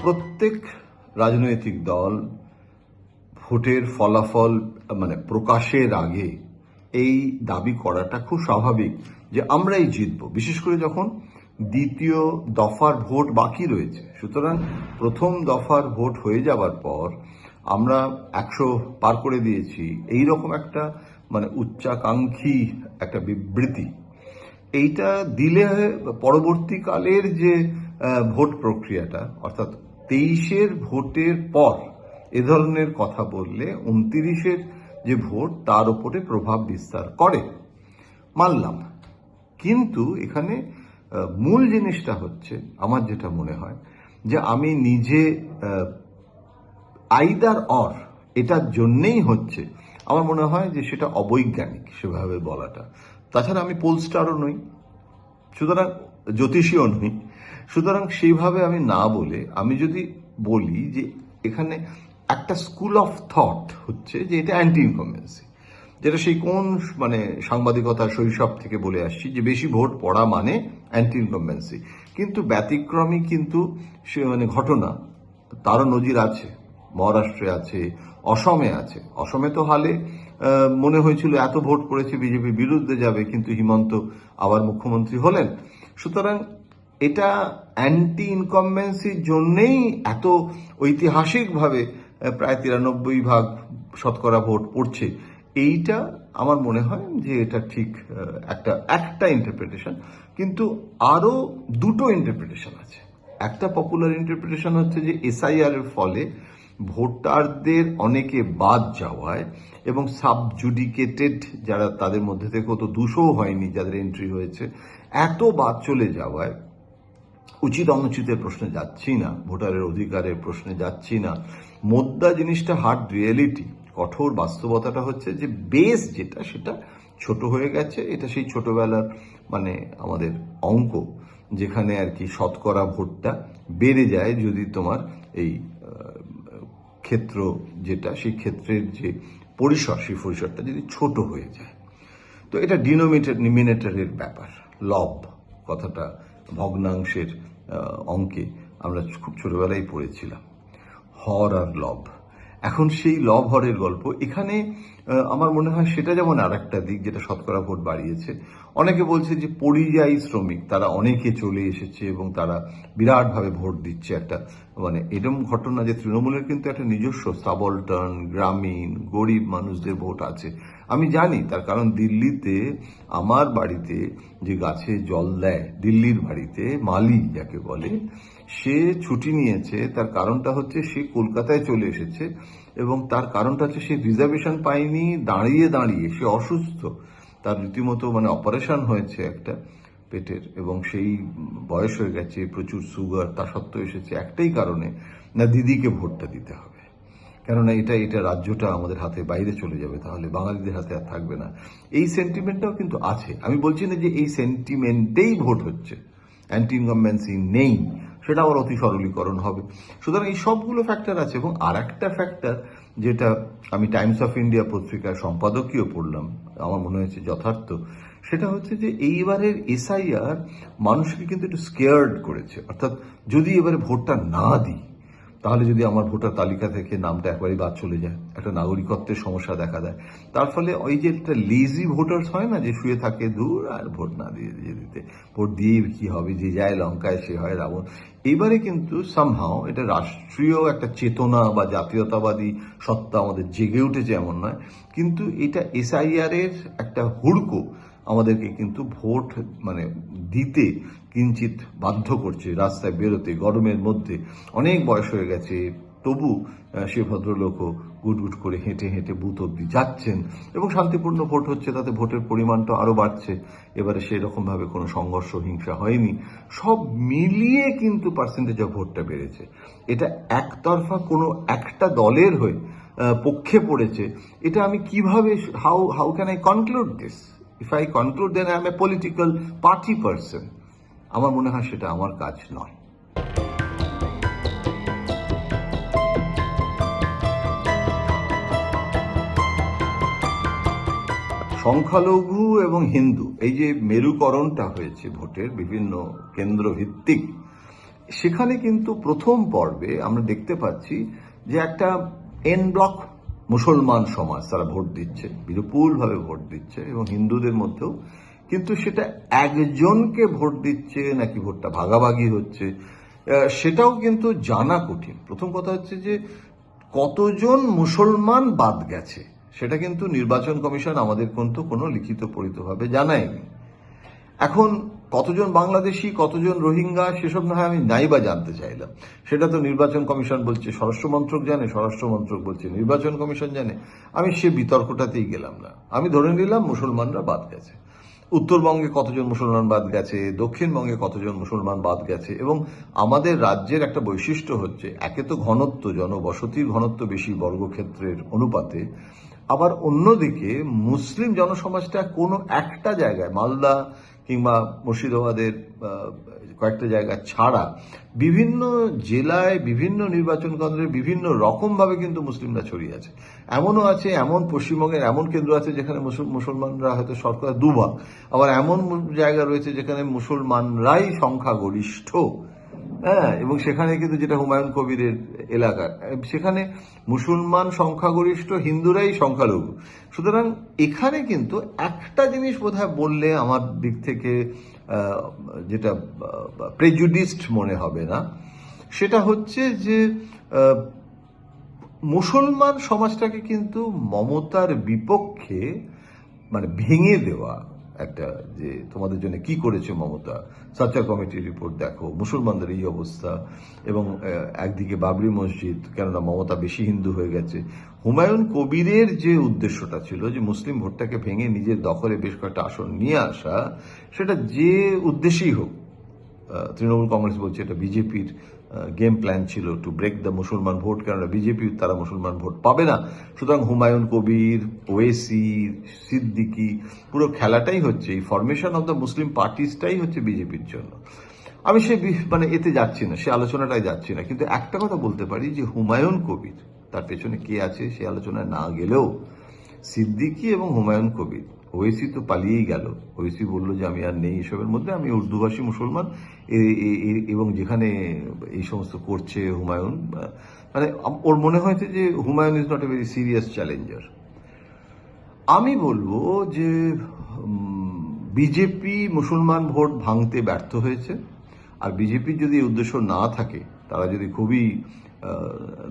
প্রত্যেক রাজনৈতিক দল ভোটের ফলাফল প্রকাশের আগে এই দাবি করাটা খুব স্বাভাবিক যে আমরাই জিতব, বিশেষ করে যখন দ্বিতীয় দফার ভোট বাকি রয়েছে। সুতরাং প্রথম দফার ভোট হয়ে যাবার পর আমরা 100 পার করে দিয়েছি, এইরকম একটা উচ্চাকাঙ্ক্ষী একটা বিবৃতি এইটা দিলে পরবর্তীকালের যে ভোট প্রক্রিয়াটা, অর্থাৎ 23-এর ভোটের পর এ ধরনের কথা বললে 29-এর যে ভোট তার উপরে প্রভাব বিস্তার করে, মানলাম। কিন্তু এখানে মূল জিনিসটা হচ্ছে, আমার যেটা মনে হয় যে আমি নিজে আইদার অর এটার জন্যেই হচ্ছে, আমার মনে হয় যে সেটা অবৈজ্ঞানিক সেভাবে বলাটা। তাছাড়া আমি পোলস্টারও নই, সুতরাং জ্যোতিষীও নই, সুতরাং সেইভাবে আমি না বলে আমি যদি বলি যে এখানে একটা স্কুল অফ থট হচ্ছে যে এটা অ্যান্টি ইনকামবেন্সি, যেটা সেই কোন সাংবাদিকতা শৈশব থেকে বলে আসছি যে বেশি ভোট পড়া মানে অ্যান্টি ইনকামবেন্সি। কিন্তু ব্যতিক্রমী কিন্তু সে ঘটনা তারও নজির আছে, মহারাষ্ট্রে আছে, অসমে আছে। অসমে তো হালে মনে হয়েছিল এত ভোট পড়েছে বিজেপির বিরুদ্ধে যাবে, কিন্তু হিমন্ত আবার মুখ্যমন্ত্রী হলেন। সুতরাং এটা অ্যান্টি ইনকামবেন্সির জন্যেই এত ঐতিহাসিকভাবে প্রায় 93% ভোট পড়ছে, এইটা আমার মনে হয় যে এটা ঠিক একটা ইন্টারপ্রিটেশন। কিন্তু আরো দুটো ইন্টারপ্রিটেশন আছে। একটা পপুলার ইন্টারপ্রিটেশন হচ্ছে যে এসআইআর এর ফলে ভোটারদের অনেকে বাদ যাওয়ায় এবং সাবজুডিকেটেড যারা, তাদের মধ্যে থেকে তো 200 হয়নি যাদের এন্ট্রি হয়েছে, এত বাদ চলে যাওয়ায় উচিত অনুচিতের প্রশ্নে যাচ্ছি না, ভোটারের অধিকারের প্রশ্নে যাচ্ছি না। মোদ্দা জিনিসটা হার্ড রিয়েলিটি, কঠোর বাস্তবতাটা হচ্ছে যে বেস যেটা সেটা ছোট হয়ে গেছে। এটা সেই ছোটবেলার আমাদের অঙ্ক, যেখানে আর কি শতকরা ভোটটা বেড়ে যায় যদি তোমার এই ক্ষেত্র যেটা, সেই ক্ষেত্রের যে পরিসর, সেই পরিসরটা যদি ছোট হয়ে যায়। তো এটা ডিনোমিনেটরের ব্যাপার। লব কথাটা ভগ্নাংশের অঙ্কে আমরা খুব ছোটবেলায় পড়েছিলাম, হর আর লব। এখন সেই লব হরের গল্প এখানে আমার মনে হয় সেটা যেমন আর একটা দিক যেটা শতকরা ভোট বাড়িয়েছে। অনেকে বলছে যে পরিযায়ী শ্রমিক তারা অনেকে চলে এসেছে এবং তারা বিরাটভাবে ভোট দিচ্ছে। একটা এরকম ঘটনা যে তৃণমূলের কিন্তু একটা নিজস্ব সাবলটার্ন, গ্রামীণ, গরিব মানুষদের ভোট আছে, আমি জানি। তার কারণ দিল্লিতে আমার বাড়িতে যে গাছে জল দেয়, দিল্লির বাড়িতে মালি যাকে বলে, সে ছুটি নিয়েছে। তার কারণটা হচ্ছে সে কলকাতায় চলে এসেছে এবং তার কারণটা হচ্ছে সে রিজার্ভেশন পায়নি, দাঁড়িয়ে দাঁড়িয়ে সে অসুস্থ, তার রীতিমতো অপারেশন হয়েছে একটা পেটের, এবং সেই বয়স হয়ে গেছে, প্রচুর সুগার, তা সত্ত্বেও এসেছে একটাই কারণে, না দিদিকে ভোটটা দিতে হবে, কেননা এটা রাজ্যটা আমাদের হাতে বাইরে চলে যাবে, তাহলে বাঙালিদের হাতে আর থাকবে না। এই সেন্টিমেন্টটাও কিন্তু আছে। আমি বলছি না যে এই সেন্টিমেন্টেই ভোট হচ্ছে, অ্যান্টি ইনকামবেন্সি নেই, সেটা আবার অতি সরলীকরণ হবে। সুতরাং এই সবগুলো ফ্যাক্টর আছে। এবং আর একটা ফ্যাক্টর যেটা আমি টাইমস অফ ইন্ডিয়া পত্রিকার সম্পাদকীয় পড়লাম, আমার মনে হয়েছে যথার্থ, সেটা হচ্ছে যে এইবারের এসআইআর মানুষকে কিন্তু একটু স্কেয়ার্ড করেছে। অর্থাৎ যদি এবারে ভোটটা না দিই, তাহলে যদি আমার ভোটার তালিকা থেকে নামটা একবারই বাদ চলে যায়, একটা নাগরিকত্বের সমস্যা দেখা দেয়। তার ফলে ওই যে একটা লেজি ভোটার্স হয় না, যে শুয়ে থাকে দূর আর ভোট না দিয়ে দিতে, ভোট দিয়ে কি হবে, যে যায় লঙ্কায় সে হয় রাবণ। এবারে কিন্তু সামহাও এটা রাষ্ট্রীয় একটা চেতনা বা জাতীয়তাবাদী সত্তা আমাদের জেগে উঠেছে এমন নয়, কিন্তু এটা এসআইআর এর একটা হুড়কো আমাদেরকে কিন্তু ভোট দিতে কিঞ্চিত বাধ্য করছে, রাস্তায় বেরোতে। গরমের মধ্যে অনেক বয়স হয়ে গেছে, তবু সে ভদ্রলোকও গুটগুট করে হেঁটে হেঁটে বুথ অব্দি যাচ্ছেন এবং শান্তিপূর্ণ ভোট হচ্ছে, তাতে ভোটের পরিমাণটা আরো বাড়ছে। এবারে সেরকমভাবে কোনো সংঘর্ষ, হিংসা হয়নি। সব মিলিয়ে কিন্তু পার্সেন্টেজ অফ ভোটটা বেড়েছে। এটা একতরফা কোনো একটা দলের হয়ে পক্ষে পড়েছে, এটা আমি কিভাবে, how can I conclude this? If I conclude then I am a political party person. আমার মনে হয় সেটা আমার কাজ নয়। সংখ্যালঘু এবং হিন্দু, এই যে মেরুকরণটা হয়েছে ভোটের বিভিন্ন কেন্দ্র ভিত্তিক, সেখানে কিন্তু প্রথম পর্বে আমরা দেখতে পাচ্ছি যে একটা এন ব্লক মুসলমান সমাজ তারা ভোট দিচ্ছে, বিপুলভাবে ভোট দিচ্ছে, এবং হিন্দুদের মধ্যেও। কিন্তু সেটা একজনকে ভোট দিচ্ছে নাকি ভোটটা ভাগাভাগি হচ্ছে সেটাও কিন্তু জানা কঠিন। প্রথম কথা হচ্ছে যে কতজন মুসলমান বাদ গেছে সেটা কিন্তু নির্বাচন কমিশন আমাদের কিন্তু কোনো লিখিত পরিতভাবে জানায়নি। এখন কতজন বাংলাদেশি, কতজন রোহিঙ্গা, সেসব না হয় আমি নাই বা জানতে চাইলাম, সেটা তো নির্বাচন কমিশন বলছে স্বরাষ্ট্র মন্ত্রক জানে, স্বরাষ্ট্র মন্ত্রক বলছে নির্বাচন কমিশন জানে। আমি সে বিতর্কটাতেই গেলাম না, আমি ধরে নিলাম মুসলমানরা বাদ গেছে। উত্তরবঙ্গে কতজন মুসলমান বাদ গেছে, দক্ষিণবঙ্গে কতজন মুসলমান বাদ গেছে। এবং আমাদের রাজ্যের একটা বৈশিষ্ট্য হচ্ছে, একে তো ঘনত্ব, জনবসতির ঘনত্ব বেশি বর্গক্ষেত্রের অনুপাতে, আবার অন্যদিকে মুসলিম জনসমাজটা কোনো একটা জায়গায়, মালদা কিংবা মুর্শিদাবাদের কয়েকটা জায়গা ছাড়া বিভিন্ন জেলায়, বিভিন্ন নির্বাচন কেন্দ্রে বিভিন্ন রকমভাবে কিন্তু মুসলিমরা ছড়িয়ে আছে। এমনও আছে, এমন পশ্চিমবঙ্গের এমন কেন্দ্র আছে যেখানে মুসলমানরা হয়তো শতকরা 2 ভাগ, আবার এমন জায়গা রয়েছে যেখানে মুসলমানরাই সংখ্যাগরিষ্ঠ। হ্যাঁ, এবং সেখানে কিন্তু যেটা হুমায়ুন কবিরের এলাকা, সেখানে মুসলমান সংখ্যাগরিষ্ঠ, হিন্দুরাই সংখ্যালঘু। সুতরাং এখানে কিন্তু একটা জিনিস বোধহয় বললে আমার দিক থেকে যেটা প্রেজুডিসড মনে হবে না, সেটা হচ্ছে যে মুসলমান সমাজটাকে কিন্তু মমতার বিপক্ষে, মানে ভেঙে দেওয়া একটা, যে তোমাদের জন্য কি করেছে মমতা, সার্চার কমিটির রিপোর্ট দেখো, মুসলমানদের এই অবস্থা, এবং একদিকে বাবরি মসজিদ, কেননা মমতা বেশি হিন্দু হয়ে গেছে। হুমায়ুন কবিরের যে উদ্দেশ্যটা ছিল যে মুসলিম ভোটটাকে ভেঙে নিজের দখলে বেশ কয়েকটা আসন নিয়ে আসা, সেটা যে উদ্দেশ্যেই হোক, তৃণমূল কংগ্রেস বলছে এটা বিজেপির গেম প্ল্যান ছিল টু ব্রেক দ্য মুসলমান ভোট, কেননা বিজেপি তারা মুসলমান ভোট পাবে না। সুতরাং হুমায়ুন কবির, ওয়েসি, সিদ্দিকি, পুরো খেলাটাই হচ্ছে, এই ফরমেশন অফ দ্য মুসলিম পার্টিসটাই হচ্ছে বিজেপির জন্য। আমি সে মানে এতে যাচ্ছি না, সে আলোচনাটাই যাচ্ছি না, কিন্তু একটা কথা বলতে পারি যে হুমায়ুন কবির, তার পেছনে কে আছে সে আলোচনায় না গেলেও সিদ্দিকি এবং হুমায়ুন কবির, ওয়েসি তো পালিয়েই গেল, ওয়েসি বলল যে আমি আর নেই এসবের মধ্যে, আমি উর্দুভাষী মুসলমান, এবং যেখানে এই সমস্ত করছে হুমায়ুন, মানে ওর মনে হয়েছে যে Humayun is not a very serious Challenger. আমি বলবো যে বিজেপি মুসলমান ভোট ভাঙতে ব্যর্থ হয়েছে, আর বিজেপির যদি উদ্দেশ্য না থাকে, তারা যদি খুবই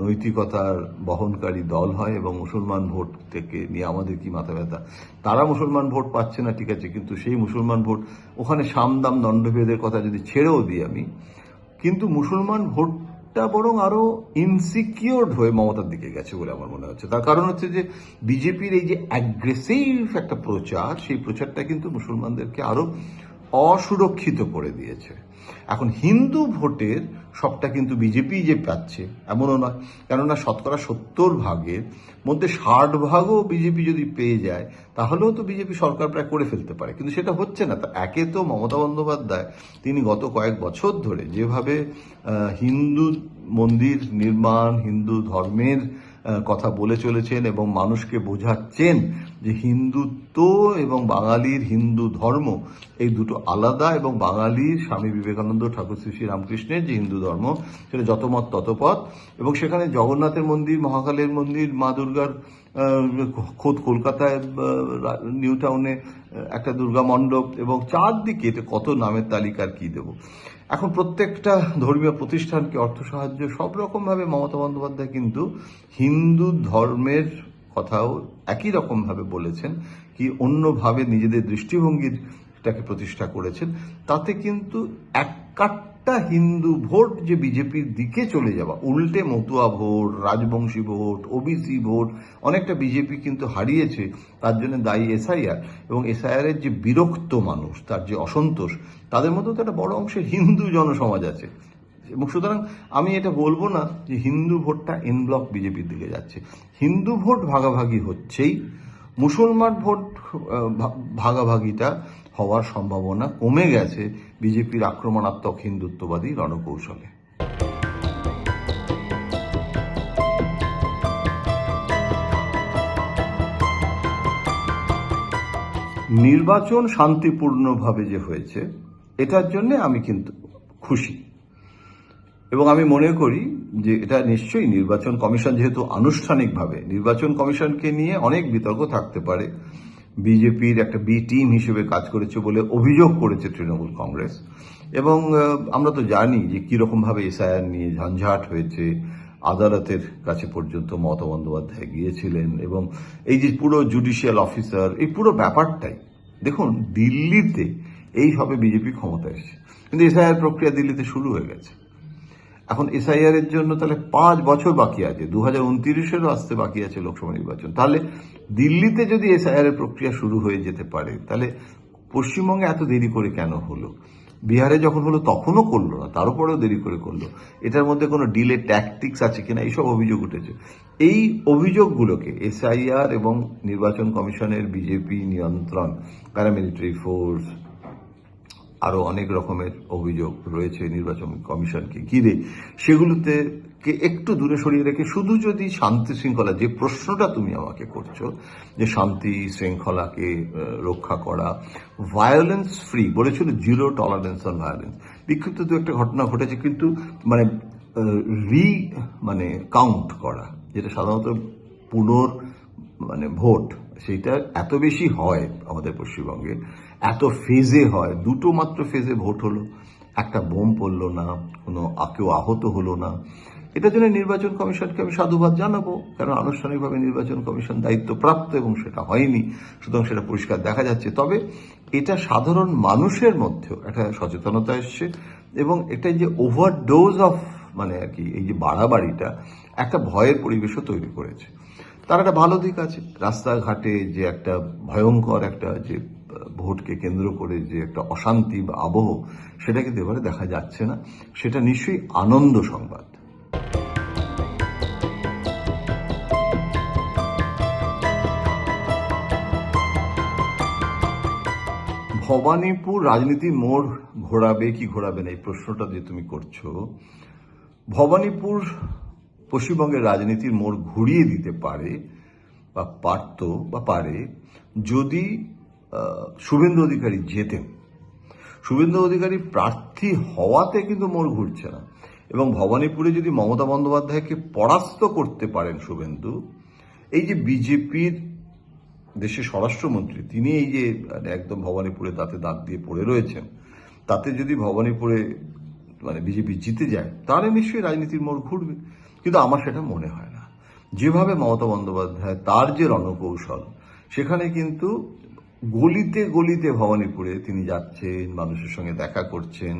নৈতিকতার বহনকারী দল হয় এবং মুসলমান ভোট থেকে নিয়ে আমাদের কি মাথা ব্যথা, তারা মুসলমান ভোট পাচ্ছে না ঠিক আছে, কিন্তু সেই মুসলমান ভোট, ওখানে সামদাম দণ্ডভেদের কথা যদি ছেড়েও দিই আমি, কিন্তু মুসলমান ভোটটা বরং আরো ইনসিকিউরড হয়ে মমতার দিকে গেছে বলে আমার মনে হচ্ছে। তার কারণ হচ্ছে যে বিজেপির এই যে অ্যাগ্রেসিভ একটা প্রচার, সেই প্রচারটা কিন্তু মুসলমানদেরকে আরো অসুরক্ষিত করে দিয়েছে। এখন হিন্দু ভোটের সবটা কিন্তু বিজেপি যে পাচ্ছে এমনও নয়, কেননা শতকরা 70 ভাগের মধ্যে 60 ভাগও বিজেপি যদি পেয়ে যায়, তাহলেও তো বিজেপি সরকার প্রায় করে ফেলতে পারে, কিন্তু সেটা হচ্ছে না। তা একে তো মমতা বন্দ্যোপাধ্যায়, তিনি গত কয়েক বছর ধরে যেভাবে হিন্দু মন্দির নির্মাণ, হিন্দু ধর্মের কথা বলে চলেছেন এবং মানুষকে বোঝাচ্ছেন যে হিন্দুত্ব এবং বাঙালির হিন্দু ধর্ম এই দুটো আলাদা, এবং বাঙালির স্বামী বিবেকানন্দ, ঠাকুর শ্রী শ্রী রামকৃষ্ণের যে হিন্দু ধর্ম সেটা যত মত তত পথ, এবং সেখানে জগন্নাথের মন্দির, মহাকালের মন্দির, মা দুর্গার, খোদ কলকাতায় নিউ টাউনে একটা দুর্গা মণ্ডপ, এবং চারদিকে কত নামের তালিকার কি দেব। এখন প্রত্যেকটা ধর্মীয় প্রতিষ্ঠানকে অর্থ সাহায্য সব রকম ভাবে মমতা বন্দ্যোপাধ্যায় কিন্তু হিন্দু ধর্মের কথাও একই রকম ভাবে বলেছেন, কি অন্যভাবে নিজেদের দৃষ্টিভঙ্গিটাকে প্রতিষ্ঠা করেছেন। তাতে কিন্তু একটা হিন্দু ভোট যে বিজেপির দিকে চলে যাওয়া, উল্টে Matua vote, Rajbanshi vote, OBC vote অনেকটা বিজেপি কিন্তু হারিয়েছে। তার জন্য দায়ী এসআইআর, এবং এসআইআর এর যে বিরক্ত মানুষ, তার যে অসন্তোষ, তাদের মধ্যেও তো একটা বড় অংশের হিন্দু জনসমাজ আছে। এবং সুতরাং আমি এটা বলবো না যে হিন্দু ভোটটা এন ব্লক বিজেপির দিকে যাচ্ছে, হিন্দু ভোট ভাগাভাগি হচ্ছেই, মুসলমান ভোট ভাগাভাগিটা হওয়ার সম্ভাবনা কমে গেছে বিজেপির আক্রমণাত্মক হিন্দুত্ববাদী রণকৌশলে। নির্বাচন শান্তিপূর্ণভাবে যে হয়েছে, এটার জন্য আমি কিন্তু খুশি। এবং আমি মনে করি যে এটা নিশ্চয়ই নির্বাচন কমিশন, যেহেতু আনুষ্ঠানিকভাবে নির্বাচন কমিশনকে নিয়ে অনেক বিতর্ক থাকতে পারে, বিজেপির একটা বি টিম হিসেবে কাজ করেছে বলে অভিযোগ করেছে তৃণমূল কংগ্রেস। এবং আমরা তো জানি যে কিরকমভাবে এসআইআর নিয়ে ঝঞ্ঝাট হয়েছে, আদালতের কাছে পর্যন্ত মমতা বন্দ্যোপাধ্যায় গিয়েছিলেন, এবং এই যে পুরো জুডিশিয়াল অফিসার, এই পুরো ব্যাপারটাই দেখুন, দিল্লিতে এই সবে বিজেপি ক্ষমতা এসেছে, কিন্তু এসআইআর প্রক্রিয়া দিল্লিতে শুরু হয়ে গেছে। এখন এসআইআর এর জন্য তাহলে 5 বছর বাকি আছে, 2029-এরও আসতে বাকি আছে লোকসভা নির্বাচন। তাহলে দিল্লিতে যদি এসআইআর এর প্রক্রিয়া শুরু হয়ে যেতে পারে, তাহলে পশ্চিমবঙ্গে এত দেরি করে কেন হলো? বিহারে যখন হলো তখনও করলো না, তার উপরেও দেরি করে করলো। এটার মধ্যে কোনো ডিলে ট্যাকটিক্স আছে কিনা, এইসব অভিযোগ উঠেছে। এই অভিযোগগুলোকে এসআইআর এবং নির্বাচন কমিশনের বিজেপি নিয়ন্ত্রণ, প্যারামিলিটারি ফোর্স, আরো অনেক রকমের অভিযোগ রয়েছে নির্বাচন কমিশনকে ঘিরে, সেগুলোতে একটু দূরে সরিয়ে রেখে শুধু যদি শান্তি শৃঙ্খলা, যে প্রশ্নটা তুমি আমাকে করছো, যে শান্তি শৃঙ্খলাকে রক্ষা করা, ভায়োলেন্স ফ্রি বলেছিল, 0 টলারেন্স অন ভায়োলেন্স। বিক্ষিপ্ত দু একটা ঘটনা ঘটেছে, কিন্তু মানে কাউন্ট করা, যেটা সাধারণত ভোট, সেইটা এত বেশি হয় আমাদের পশ্চিমবঙ্গে, এত ফেজে হয়, 2টো মাত্র ফেজে ভোট হলো, একটা বোম পড়লো না, কোনো কেউ আহত হলো না। এটার জন্য নির্বাচন কমিশনকে আমি সাধুবাদ জানাবো, কারণ আনুষ্ঠানিকভাবে নির্বাচন কমিশন দায়িত্বপ্রাপ্ত এবং সেটা হয়নি, সুতরাং সেটা পরিষ্কার দেখা যাচ্ছে। তবে এটা সাধারণ মানুষের মধ্যেও একটা সচেতনতা এসছে, এবং এটা যে ওভারডোজ অফ এই যে বাড়াবাড়িটা, একটা ভয়ের পরিবেশও তৈরি করেছে। তার একটা ভালো দিক আছে, রাস্তাঘাটে যে একটা ভয়ঙ্কর একটা যে ভোটকে কেন্দ্র করে যে একটা অশান্তি বা আবহ, সেটা কিন্তু এবারে দেখা যাচ্ছে না। সেটা নিশ্চয়ই আনন্দ সংবাদ। ভবানীপুর রাজনীতির মোড় ঘোরাবে কি ঘোরাবে না, এই প্রশ্নটা যে তুমি করছো, ভবানীপুর পশ্চিমবঙ্গের রাজনীতির মোড় ঘুরিয়ে দিতে পারে বা পারত বা পারে যদি শুভেন্দু অধিকারী জেতেন। শুভেন্দু অধিকারী প্রার্থী হওয়াতে কিন্তু মোড় ঘুরছে না, এবং ভবানীপুরে যদি মমতা বন্দ্যোপাধ্যায়কে পরাস্ত করতে পারেন শুভেন্দু, এই যে বিজেপির দেশের স্বরাষ্ট্রমন্ত্রী, তিনি এই যে একদম ভবানীপুরে দাঁতে দাঁত দিয়ে পড়ে রয়েছেন, তাতে যদি ভবানীপুরে বিজেপি জিতে যায়, তাহলে নিশ্চয়ই রাজনীতির মোড় ঘুরবে। কিন্তু আমার সেটা মনে হয় না। যেভাবে মমতা বন্দ্যোপাধ্যায়, তার যে রণকৌশল, সেখানে কিন্তু গলিতে গলিতে ভবানীপুরে তিনি যাচ্ছেন, মানুষের সঙ্গে দেখা করছেন,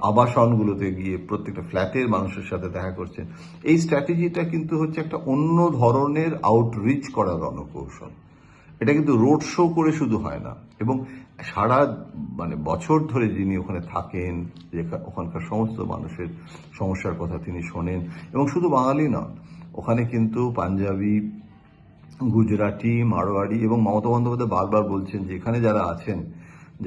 আবাসনগুলোতে গিয়ে প্রত্যেকটা ফ্ল্যাটের মানুষের সাথে দেখা করছেন। এই স্ট্র্যাটেজিটা কিন্তু হচ্ছে একটা অন্য ধরনের আউটরিচ করার রণকৌশল। এটা কিন্তু রোড শো করে শুধু হয় না, এবং সারা বছর ধরে যিনি ওখানে থাকেন, ওখানকার সমস্ত মানুষের সমস্যার কথা তিনি শোনেন, এবং শুধু বাঙালি নন, ওখানে কিন্তু পাঞ্জাবি, গুজরাটি, মারোয়াড়ি, এবং মমতা বন্দ্যোপাধ্যায় বারবার বলছেন যে এখানে যারা আছেন,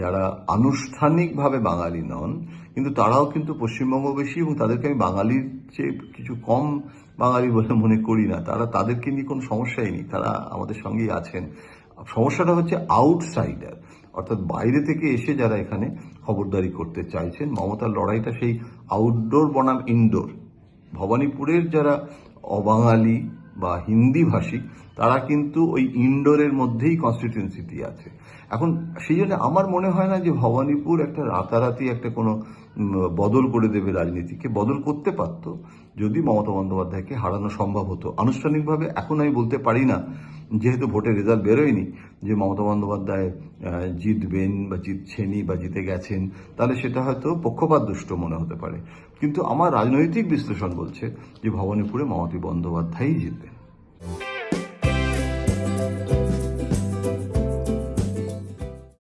যারা আনুষ্ঠানিকভাবে বাঙালি নন, কিন্তু তারাও কিন্তু পশ্চিমবঙ্গবাসী, এবং তাদেরকে আমি বাঙালির চেয়ে কিছু কম বাঙালি বলে মনে করি না। তাদেরকে নিয়ে কোনো সমস্যাই নেই, তারা আমাদের সঙ্গেই আছেন। সমস্যাটা হচ্ছে আউটসাইডার, অর্থাৎ বাইরে থেকে এসে যারা এখানে খবরদারি করতে চাইছেন। মমতার লড়াইটা সেই আউটডোর বনাম ইনডোর। ভবানীপুরের যারা অবাঙালি বা হিন্দি ভাষী, তারা কিন্তু ওই ইনডোরের মধ্যেই কনস্টিটিউয়েন্সিটি আছে। এখন সেই জন্য আমার মনে হয় না যে ভবানীপুর একটা রাতারাতি একটা কোনো বদল করে দেবে রাজনীতিকে। বদল করতে পারত যদি মমতা বন্দ্যোপাধ্যায়কে হারানো সম্ভব হতো আনুষ্ঠানিকভাবে। এখন আমি বলতে পারি না, যেহেতু ভোটের রেজাল্ট বেরোয়নি, যে মমতা বন্দ্যোপাধ্যায় জিতবেন বা জিতছেনই বা জিতে গেছেন, তাহলে সেটা হয়তো পক্ষপাত দুষ্ট মনে হতে পারে। কিন্তু আমার রাজনৈতিক বিশ্লেষণ বলছে যে ভবানীপুরে মমতা বন্দ্যোপাধ্যায়ই জিতবেন।